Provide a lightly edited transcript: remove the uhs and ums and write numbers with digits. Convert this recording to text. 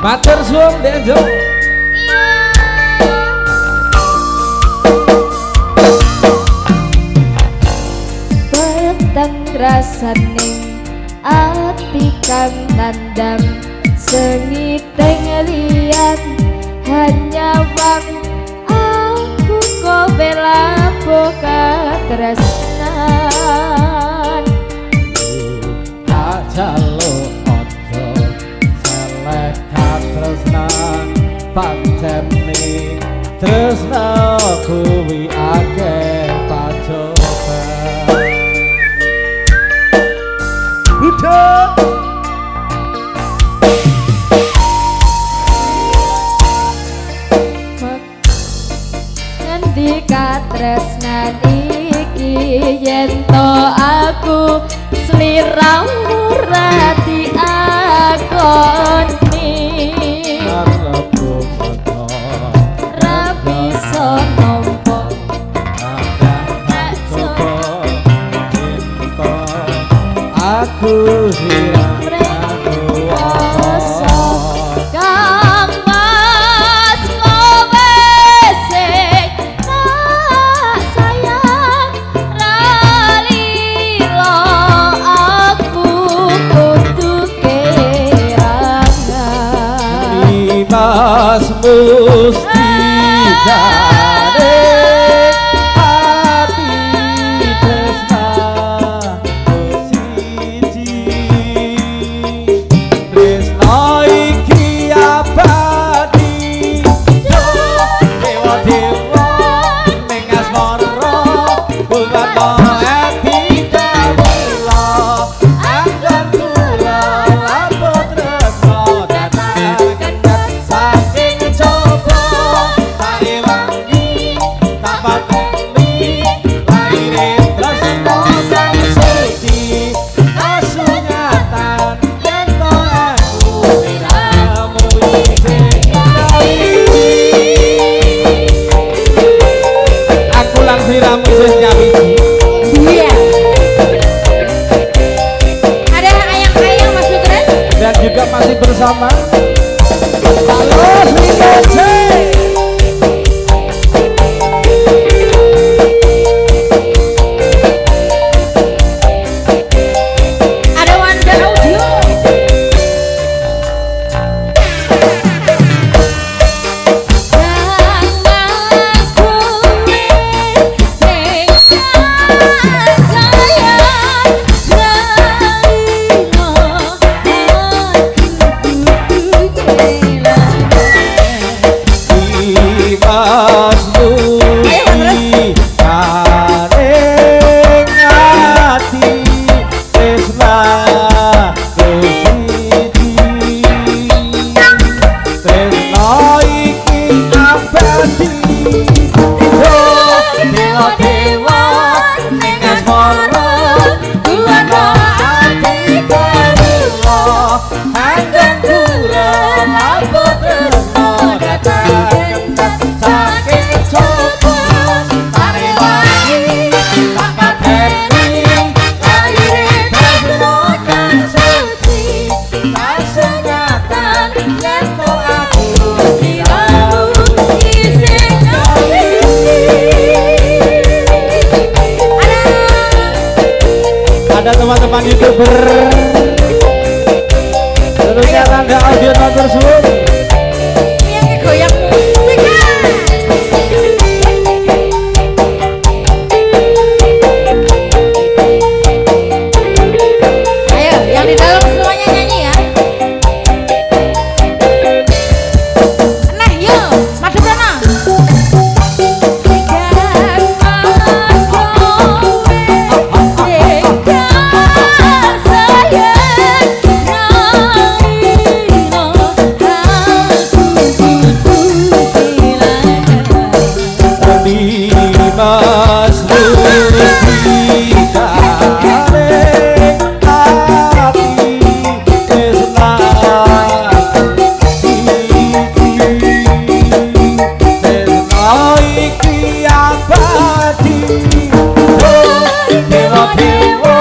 Matur suwun Denjo. Peteng rasaning ati kang nandang sengiting liyan hanya wang aku kowe labuka tresnan Jaluk ojo selek katresnan pancene tresna kuwi akeh pacoban Buddha ngendi katresnan iki yen to aku sliramu rati akoni rabi sonompo aku sirah Mas musti jaring hati tresna siji tresna iki abadi dewa-dewa ning asmara bulan ati kawula anggan kula laput tresna juga masih bersama Halo Srikece ada Wanda Audio ada teman-teman YouTuber tentunya Rangga Audio Matur suwun yang goyang ayo yang di dalam semuanya nyanyi ya nah yuk madu brana Mas musti jaring hati tresna tresna iki abadi dewa-dewa